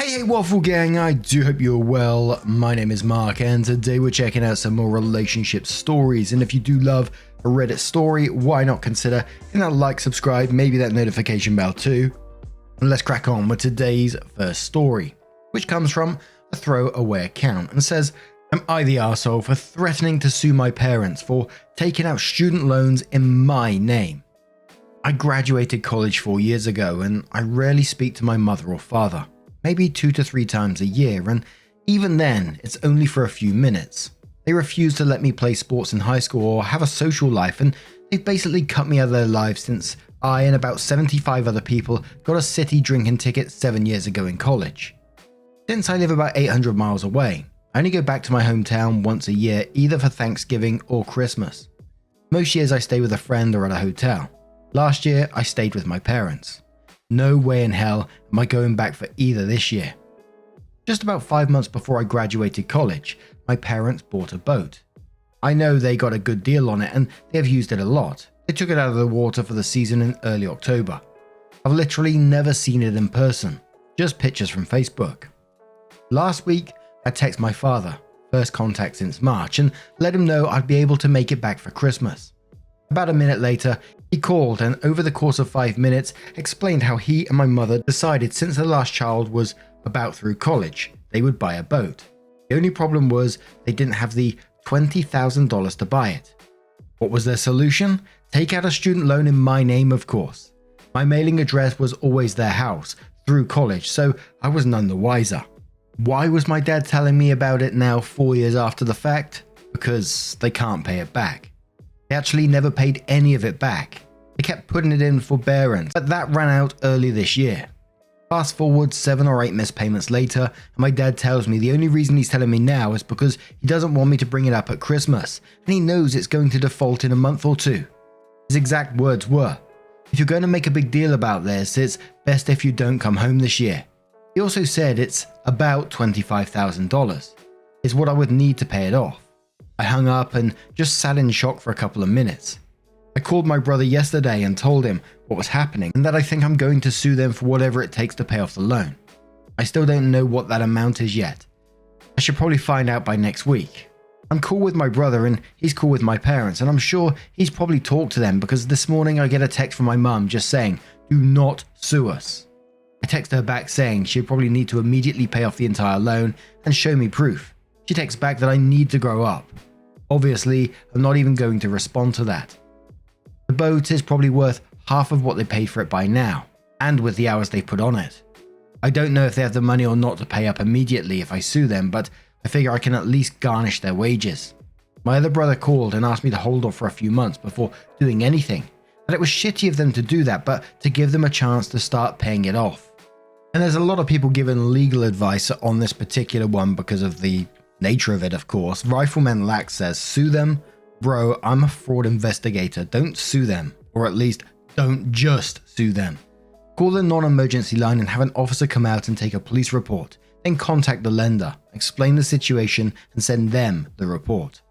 Hey Waffle Gang, I do hope you're well. My name is Mark and today we're checking out some more relationship stories, and if you do love a Reddit story, why not consider hitting that like, subscribe, maybe that notification bell too. And let's crack on with today's first story, which comes from a throwaway account and says, "Am I the arsehole for threatening to sue my parents for taking out student loans in my name? I graduated college 4 years ago and I rarely speak to my mother or father. Maybe 2 to 3 times a year, and even then, it's only for a few minutes. They refuse to let me play sports in high school or have a social life, and they've basically cut me out of their lives since I and about 75 other people got a city drinking ticket 7 years ago in college. Since I live about 800 miles away, I only go back to my hometown once a year, either for Thanksgiving or Christmas. Most years I stay with a friend or at a hotel. Last year, I stayed with my parents. No way in hell am I going back for either this year. Just about 5 months before I graduated college, my parents bought a boat. I know they got a good deal on it and they have used it a lot. They took it out of the water for the season in early October. I've literally never seen it in person, just pictures from Facebook. Last week, I texted my father, first contact since March, and let him know I'd be able to make it back for Christmas. About a minute later, he called and over the course of 5 minutes explained how he and my mother decided since their last child was about through college, they would buy a boat. The only problem was they didn't have the $20,000 to buy it. What was their solution? Take out a student loan in my name, of course. My mailing address was always their house through college, so I was none the wiser. Why was my dad telling me about it now 4 years after the fact? Because they can't pay it back. They actually never paid any of it back. They kept putting it in forbearance, but that ran out early this year. Fast forward 7 or 8 missed payments later, and my dad tells me the only reason he's telling me now is because he doesn't want me to bring it up at Christmas, and he knows it's going to default in a month or two. His exact words were, "If you're going to make a big deal about this, it's best if you don't come home this year." He also said it's about $25,000 is what I would need to pay it off. I hung up and just sat in shock for a couple of minutes. I called my brother yesterday and told him what was happening and that I think I'm going to sue them for whatever it takes to pay off the loan. I still don't know what that amount is yet. I should probably find out by next week. I'm cool with my brother and he's cool with my parents, and I'm sure he's probably talked to them because this morning I get a text from my mum just saying, "Do not sue us." I text her back saying she'd probably need to immediately pay off the entire loan and show me proof. She texts back that I need to grow up. Obviously, I'm not even going to respond to that. The boat is probably worth half of what they paid for it by now, and with the hours they put on it. I don't know if they have the money or not to pay up immediately if I sue them, but I figure I can at least garnish their wages. My other brother called and asked me to hold off for a few months before doing anything, and it was shitty of them to do that, but to give them a chance to start paying it off. And there's a lot of people giving legal advice on this particular one because of the nature of it, of course. Rifleman Lax says, "Sue them? Bro, I'm a fraud investigator. Don't sue them. Or at least, don't just sue them. Call the non-emergency line and have an officer come out and take a police report. Then contact the lender, explain the situation, and send them the report.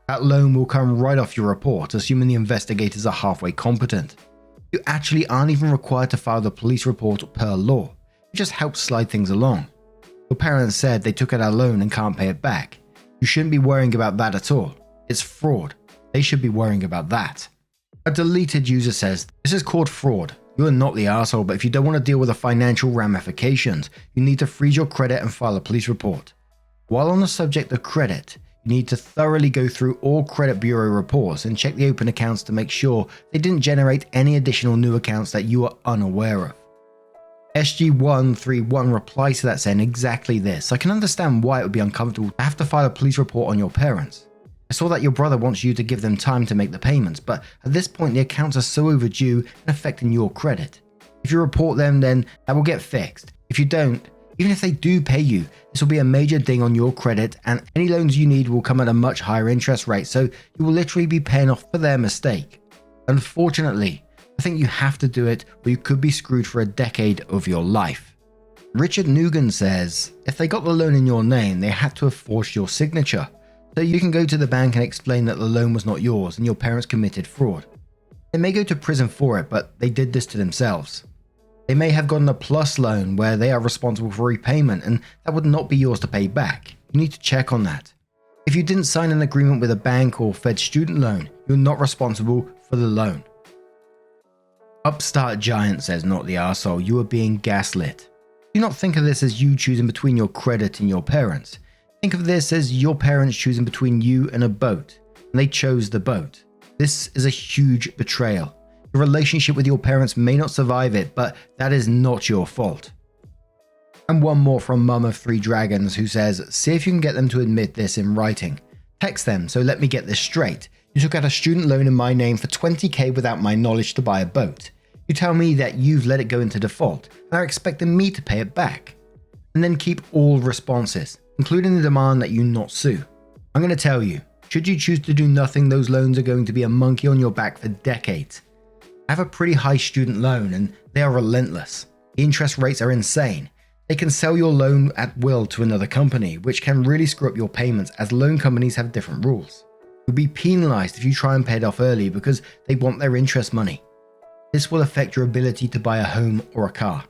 That loan will come right off your report, assuming the investigators are halfway competent. You actually aren't even required to file the police report per law. It just helps slide things along. Your parents said they took out a loan and can't pay it back. You shouldn't be worrying about that at all. It's fraud. They should be worrying about that." A deleted user says, "This is called fraud. You are not the asshole, but if you don't want to deal with the financial ramifications, you need to freeze your credit and file a police report. While on the subject of credit, you need to thoroughly go through all credit bureau reports and check the open accounts to make sure they didn't generate any additional new accounts that you are unaware of." SG131 replies to that saying exactly this. "I can understand why it would be uncomfortable to have to file a police report on your parents. I saw that your brother wants you to give them time to make the payments, but at this point the accounts are so overdue and affecting your credit. If you report them, then that will get fixed. If you don't, even if they do pay you, this will be a major ding on your credit, and any loans you need will come at a much higher interest rate, so you will literally be paying off for their mistake. Unfortunately, I think you have to do it or you could be screwed for a decade of your life." Richard Nugan says, "If they got the loan in your name, they had to have forged your signature. So you can go to the bank and explain that the loan was not yours and your parents committed fraud. They may go to prison for it, but they did this to themselves. They may have gotten a plus loan where they are responsible for repayment and that would not be yours to pay back. You need to check on that. If you didn't sign an agreement with a bank or Fed student loan, you're not responsible for the loan. Upstart Giant says, not the arsehole, you are being gaslit. Do not think of this as you choosing between your credit and your parents. Think of this as your parents choosing between you and a boat, and they chose the boat. This is a huge betrayal. Your relationship with your parents may not survive it, but that is not your fault. And one more from Mum of Three Dragons who says, see if you can get them to admit this in writing. Text them, so let me get this straight. You took out a student loan in my name for $20,000 without my knowledge to buy a boat. You tell me that you've let it go into default and are expecting me to pay it back. And then keep all responses, including the demand that you not sue. I'm going to tell you, should you choose to do nothing, those loans are going to be a monkey on your back for decades. I have a pretty high student loan and they are relentless. The interest rates are insane. They can sell your loan at will to another company, which can really screw up your payments as loan companies have different rules. You'll be penalized if you try and pay it off early because they want their interest money. This will affect your ability to buy a home or a car.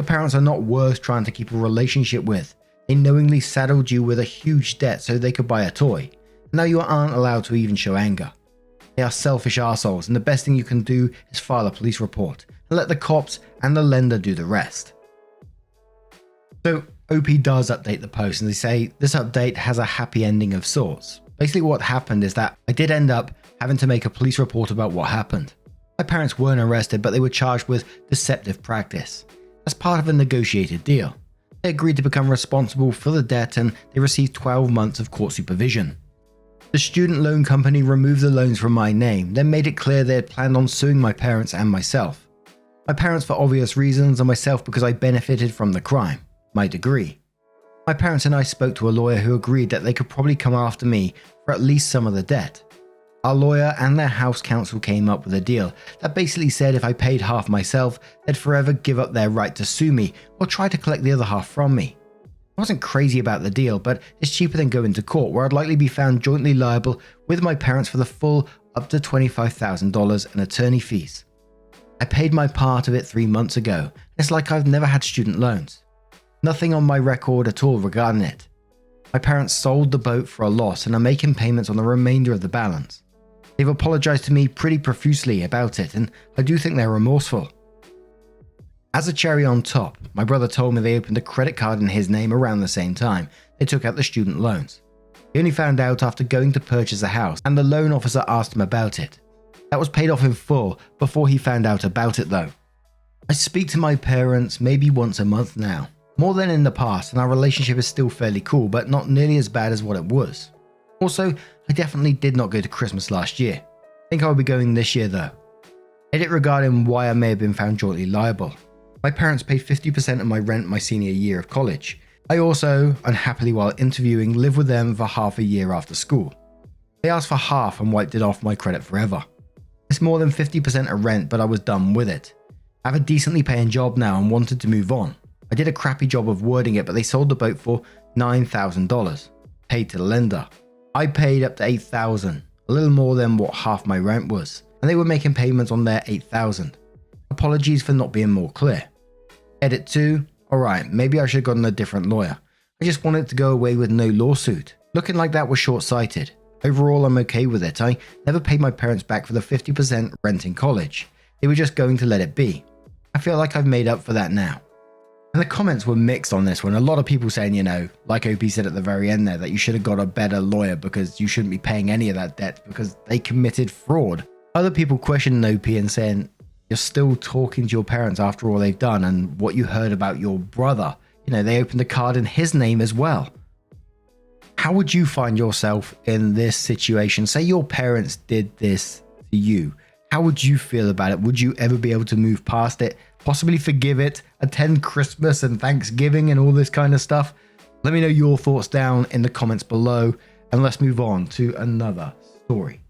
Your parents are not worth trying to keep a relationship with. They knowingly saddled you with a huge debt so they could buy a toy. Now you aren't allowed to even show anger. They are selfish assholes, and the best thing you can do is file a police report and let the cops and the lender do the rest. So OP does update the post and they say this update has a happy ending of sorts. Basically what happened is that I did end up having to make a police report about what happened. My parents weren't arrested, but they were charged with deceptive practice. As part of a negotiated deal, they agreed to become responsible for the debt and they received 12 months of court supervision. The student loan company removed the loans from my name, then made it clear they had planned on suing my parents and myself. My parents for obvious reasons and myself because I benefited from the crime. My degree. My parents and I spoke to a lawyer who agreed that they could probably come after me for at least some of the debt. Our lawyer and their house counsel came up with a deal that basically said if I paid half myself, they'd forever give up their right to sue me or try to collect the other half from me. I wasn't crazy about the deal, but it's cheaper than going to court where I'd likely be found jointly liable with my parents for the full up to $25,000 in attorney fees. I paid my part of it 3 months ago, and it's like I've never had student loans. Nothing on my record at all regarding it. My parents sold the boat for a loss and are making payments on the remainder of the balance. They've apologized to me pretty profusely about it, and I do think they're remorseful. As a cherry on top, my brother told me they opened a credit card in his name around the same time they took out the student loans. He only found out after going to purchase a house, and the loan officer asked him about it. That was paid off in full before he found out about it though. I speak to my parents maybe once a month now. More than in the past, and our relationship is still fairly cool, but not nearly as bad as what it was. Also, I definitely did not go to Christmas last year. I think I'll be going this year though. Edit regarding why I may have been found jointly liable. My parents paid 50% of my rent my senior year of college. I also, unhappily while interviewing, lived with them for half a year after school. They asked for half and wiped it off my credit forever. It's more than 50% of rent, but I was done with it. I have a decently paying job now and wanted to move on. I did a crappy job of wording it, but they sold the boat for $9,000, paid to the lender. I paid up to $8,000, a little more than what half my rent was, and they were making payments on their $8,000. Apologies for not being more clear. Edit 2, alright, maybe I should have gotten a different lawyer. I just wanted to go away with no lawsuit. Looking like that was short-sighted. Overall, I'm okay with it. I never paid my parents back for the 50% rent in college. They were just going to let it be. I feel like I've made up for that now. And the comments were mixed on this one. A lot of people saying, you know, like OP said at the very end there, that you should have got a better lawyer because you shouldn't be paying any of that debt because they committed fraud. Other people questioning OP and saying, you're still talking to your parents after all they've done and what you heard about your brother. You know, they opened a card in his name as well. How would you find yourself in this situation? Say your parents did this to you. How would you feel about it? Would you ever be able to move past it? Possibly forgive it, attend Christmas and Thanksgiving and all this kind of stuff? Let me know your thoughts down in the comments below, and let's move on to another story.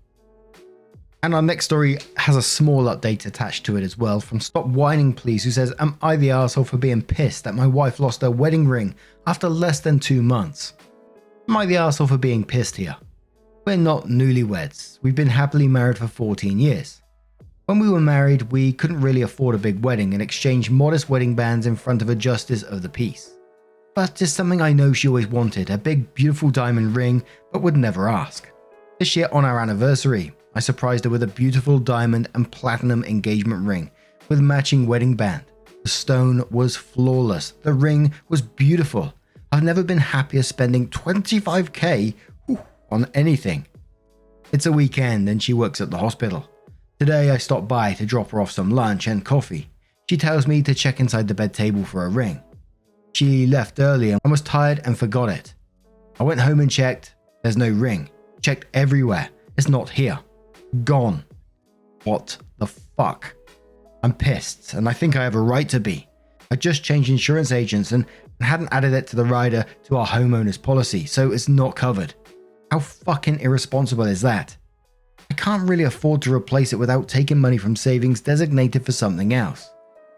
And our next story has a small update attached to it as well from Stop Whining Please, who says, am I the arsehole for being pissed that my wife lost her wedding ring after less than 2 months? Am I the arsehole for being pissed here? We're not newlyweds. We've been happily married for 14 years. When we were married, we couldn't really afford a big wedding and exchanged modest wedding bands in front of a justice of the peace. But it's something I know she always wanted, a big beautiful diamond ring, but would never ask. This year on our anniversary, I surprised her with a beautiful diamond and platinum engagement ring with matching wedding band. The stone was flawless, the ring was beautiful. I've never been happier spending $25,000 on anything. It's a weekend and she works at the hospital. Today I stopped by to drop her off some lunch and coffee. She tells me to check inside the bed table for a ring. She left early and was tired and forgot it. I went home and checked. There's no ring. Checked everywhere. It's not here. Gone. What the fuck? I'm pissed and I think I have a right to be. I just changed insurance agents and hadn't added it to the rider to our homeowner's policy, so it's not covered. How fucking irresponsible is that? I can't really afford to replace it without taking money from savings designated for something else,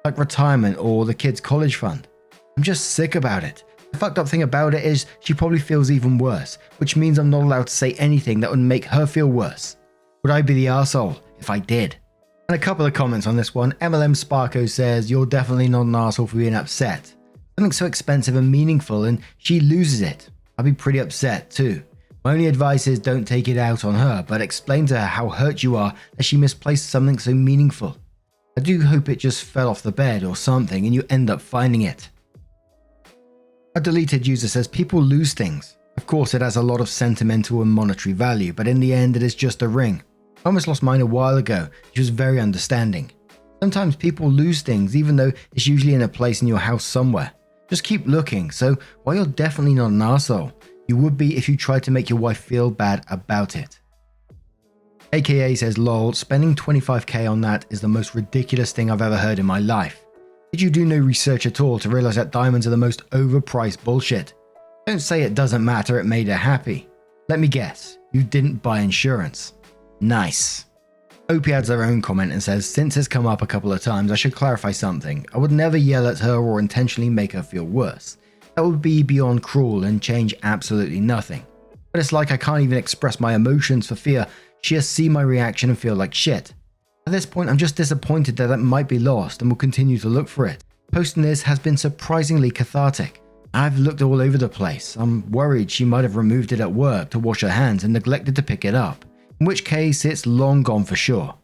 like retirement or the kids' college fund. I'm just sick about it. The fucked up thing about it is she probably feels even worse, which means I'm not allowed to say anything that would make her feel worse. Would I be the arsehole if I did? And a couple of comments on this one. MLM Sparko says, you're definitely not an arsehole for being upset. Something so expensive and meaningful and she loses it. I'd be pretty upset too. My only advice is don't take it out on her, but explain to her how hurt you are that she misplaced something so meaningful. I do hope it just fell off the bed or something and you end up finding it. A deleted user says people lose things. Of course it has a lot of sentimental and monetary value, but in the end it is just a ring. I almost lost mine a while ago. She was very understanding. Sometimes people lose things even though it's usually in a place in your house somewhere. Just keep looking, so while you're definitely not an arsehole, you would be if you tried to make your wife feel bad about it. AKA says, lol, spending $25,000 on that is the most ridiculous thing I've ever heard in my life. Did you do no research at all to realize that diamonds are the most overpriced bullshit? Don't say it doesn't matter, it made her happy. Let me guess, you didn't buy insurance. Nice. Opie adds their own comment and says, since it's come up a couple of times, I should clarify something. I would never yell at her or intentionally make her feel worse. That would be beyond cruel and change absolutely nothing. But it's like I can't even express my emotions for fear she'll see my reaction and feel like shit. At this point, I'm just disappointed that it might be lost and will continue to look for it. Posting this has been surprisingly cathartic. I've looked all over the place. I'm worried she might have removed it at work to wash her hands and neglected to pick it up. In which case, it's long gone for sure.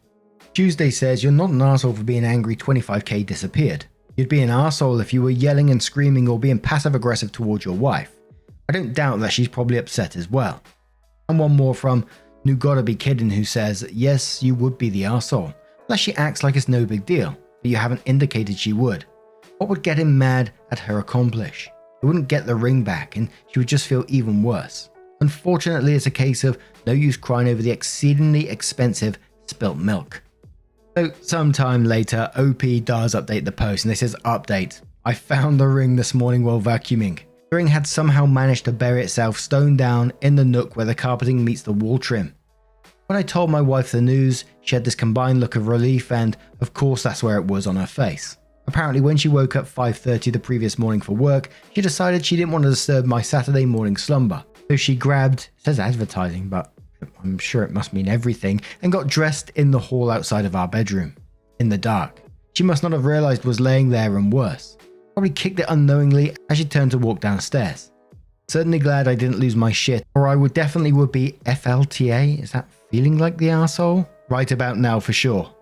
Tuesday says, you're not an arsehole for being angry $25,000 disappeared. You'd be an arsehole if you were yelling and screaming or being passive aggressive towards your wife. I don't doubt that she's probably upset as well. And one more from You Gotta Be Kidding who says, yes, you would be the arsehole, unless she acts like it's no big deal, but you haven't indicated she would. What would get him mad at her accomplish? He wouldn't get the ring back and she would just feel even worse. Unfortunately, it's a case of no use crying over the exceedingly expensive spilt milk. So sometime later, OP does update the post and it says, update. I found the ring this morning while vacuuming. The ring had somehow managed to bury itself stone down in the nook where the carpeting meets the wall trim. When I told my wife the news, she had this combined look of relief and, of course, that's where it was on her face. Apparently, when she woke up 5:30 the previous morning for work, she decided she didn't want to disturb my Saturday morning slumber. So she grabbed, it says advertising, but I'm sure it must mean everything, and got dressed in the hall outside of our bedroom. In the dark. She must not have realized was laying there and worse. Probably kicked it unknowingly as she turned to walk downstairs. Certainly glad I didn't lose my shit, or I would be FLTA, is that feeling like the arsehole? Right about now for sure.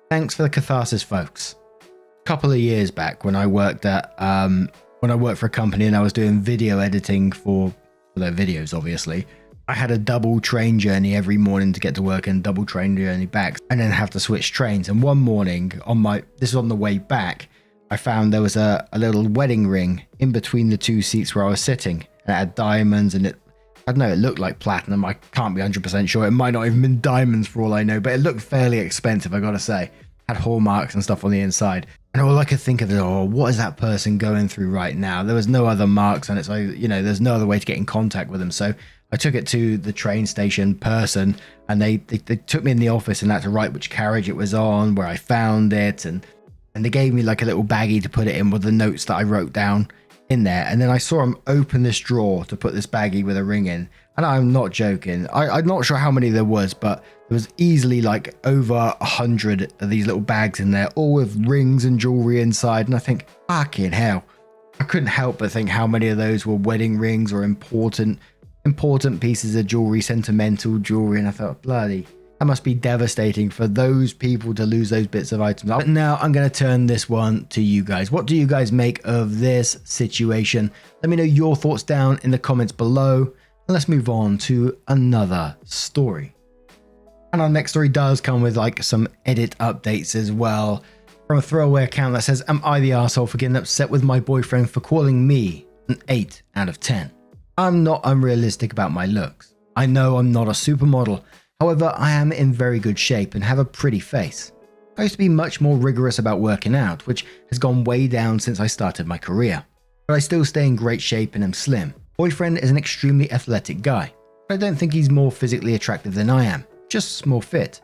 Thanks for the catharsis, folks. A couple of years back when I worked at, for a company and I was doing video editing for their videos, obviously, I had a double train journey every morning to get to work and double train journey back and then have to switch trains. And one morning this was on the way back, I found there was a little wedding ring in between the two seats where I was sitting. And it had diamonds and I don't know, it looked like platinum. I can't be 100% sure. It might not even been diamonds for all I know, but it looked fairly expensive, I gotta say. Had hallmarks and stuff on the inside. And all I could think of is, what is that person going through right now? There was no other marks on it, so, there's no other way to get in contact with them. So I took it to the train station person and they took me in the office and had to write which carriage it was on, where I found it. And they gave me like a little baggie to put it in with the notes that I wrote down in there, and then I saw him open this drawer to put this baggie with a ring in, and I'm not joking. I'm not sure how many there was, but there was easily like over 100 of these little bags in there, all with rings and jewelry inside, and I think, fucking hell. I couldn't help but think how many of those were wedding rings or important pieces of jewelry, sentimental jewelry, and I thought, bloody, that must be devastating for those people to lose those bits of items. But now I'm going to turn this one to you guys. What do you guys make of this situation? Let me know your thoughts down in the comments below, and let's move on to another story. And our next story does come with like some edit updates as well, from a throwaway account that says, am I the arsehole for getting upset with my boyfriend for calling me an 8 out of 10? I'm not unrealistic about my looks. I know I'm not a supermodel. However, I am in very good shape and have a pretty face. I used to be much more rigorous about working out, which has gone way down since I started my career. But I still stay in great shape and am slim. Boyfriend is an extremely athletic guy, but I don't think he's more physically attractive than I am, just more fit.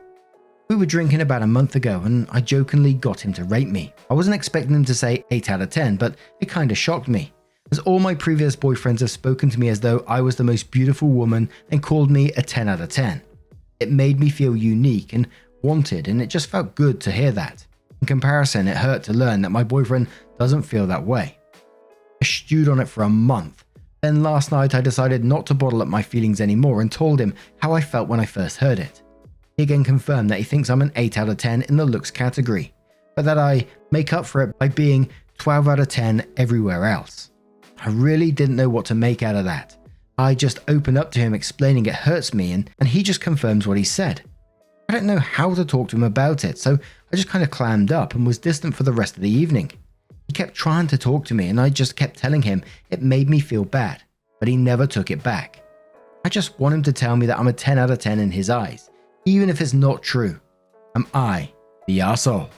We were drinking about a month ago and I jokingly got him to rate me. I wasn't expecting him to say 8 out of 10, but it kinda shocked me, as all my previous boyfriends have spoken to me as though I was the most beautiful woman and called me a 10 out of 10. It made me feel unique and wanted, and it just felt good to hear that. In comparison, it hurt to learn that my boyfriend doesn't feel that way. I stewed on it for a month. Then last night I decided not to bottle up my feelings anymore and told him how I felt when I first heard it. He again confirmed that he thinks I'm an 8 out of 10 in the looks category, but that I make up for it by being 12 out of 10 everywhere else. I really didn't know what to make out of that. I just opened up to him explaining it hurts me, and he just confirms what he said. I don't know how to talk to him about it, so I just kind of clammed up and was distant for the rest of the evening. He kept trying to talk to me and I just kept telling him it made me feel bad, but he never took it back. I just want him to tell me that I'm a 10 out of 10 in his eyes, even if it's not true. Am I the arsehole?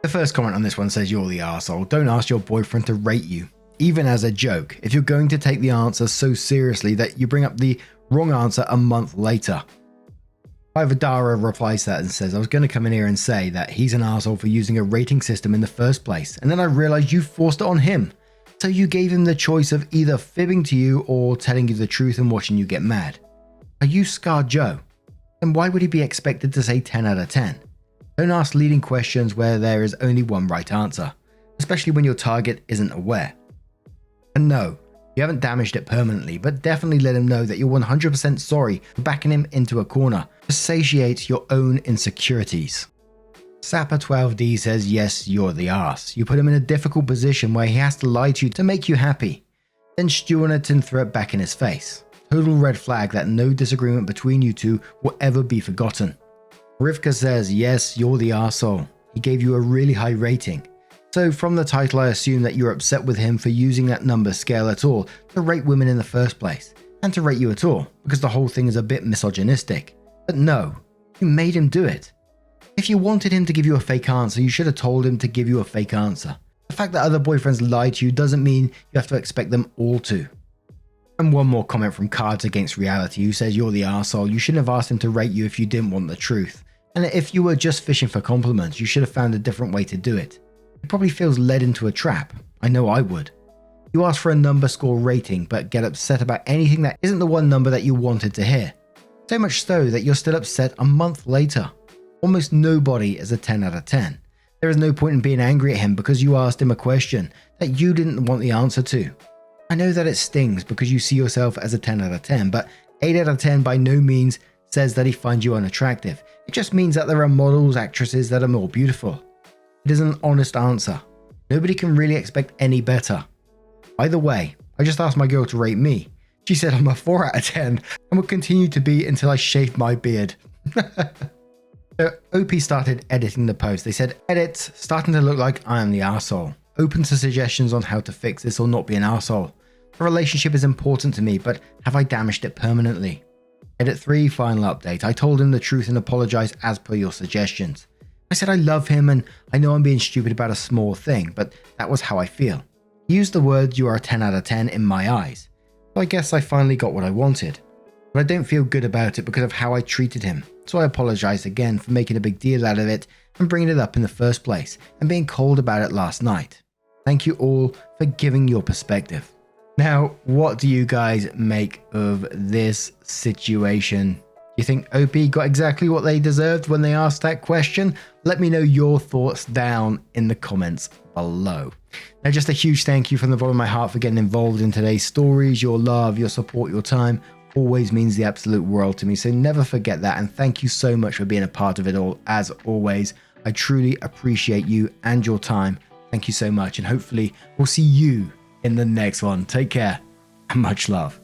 The first comment on this one says you're the arsehole. Don't ask your boyfriend to rate you, even as a joke, if you're going to take the answer so seriously that you bring up the wrong answer a month later. Ivadara replies to that and says, I was going to come in here and say that he's an arsehole for using a rating system in the first place, and then I realized you forced it on him. So you gave him the choice of either fibbing to you or telling you the truth and watching you get mad. Are you Scar Joe? Then why would he be expected to say 10 out of 10? Don't ask leading questions where there is only one right answer, especially when your target isn't aware. And no, you haven't damaged it permanently, but definitely let him know that you're 100% sorry for backing him into a corner to satiate your own insecurities. Sapper12D says, yes, you're the arse. You put him in a difficult position where he has to lie to you to make you happy, then stew on it and throw it back in his face. Total red flag that no disagreement between you two will ever be forgotten. Rivka says, yes, you're the arsehole. He gave you a really high rating. So from the title I assume that you're upset with him for using that number scale at all to rate women in the first place, and to rate you at all, because the whole thing is a bit misogynistic. But no, you made him do it. If you wanted him to give you a fake answer, you should have told him to give you a fake answer. The fact that other boyfriends lie to you doesn't mean you have to expect them all to. And one more comment from Cards Against Reality, who says you're the arsehole. You shouldn't have asked him to rate you if you didn't want the truth. And if you were just fishing for compliments, you should have found a different way to do it. It probably feels led into a trap. I know I would. You ask for a number score rating, but get upset about anything that isn't the one number that you wanted to hear. So much so that you're still upset a month later. Almost nobody is a 10 out of 10. There is no point in being angry at him because you asked him a question that you didn't want the answer to. I know that it stings because you see yourself as a 10 out of 10, but 8 out of 10 by no means says that he finds you unattractive. It just means that there are models, actresses that are more beautiful. It is an honest answer. Nobody can really expect any better. Either way, I just asked my girl to rate me. She said I'm a 4 out of 10 and will continue to be until I shave my beard. So OP started editing the post. They said, edits, starting to look like I am the arsehole. Open to suggestions on how to fix this or not be an arsehole. The relationship is important to me, but have I damaged it permanently? Edit 3, final update. I told him the truth and apologized as per your suggestions. I said I love him and I know I'm being stupid about a small thing, but that was how I feel. He used the words you are a 10 out of 10 in my eyes. So I guess I finally got what I wanted. But I don't feel good about it because of how I treated him. So I apologized again for making a big deal out of it and bringing it up in the first place and being cold about it last night. Thank you all for giving your perspective. Now, what do you guys make of this situation? You think OP got exactly what they deserved when they asked that question? Let me know your thoughts down in the comments below. Now, just a huge thank you from the bottom of my heart for getting involved in today's stories. Your love, your support, your time always means the absolute world to me. So never forget that. And thank you so much for being a part of it all. As always, I truly appreciate you and your time. Thank you so much. And hopefully we'll see you in the next one. Take care and much love.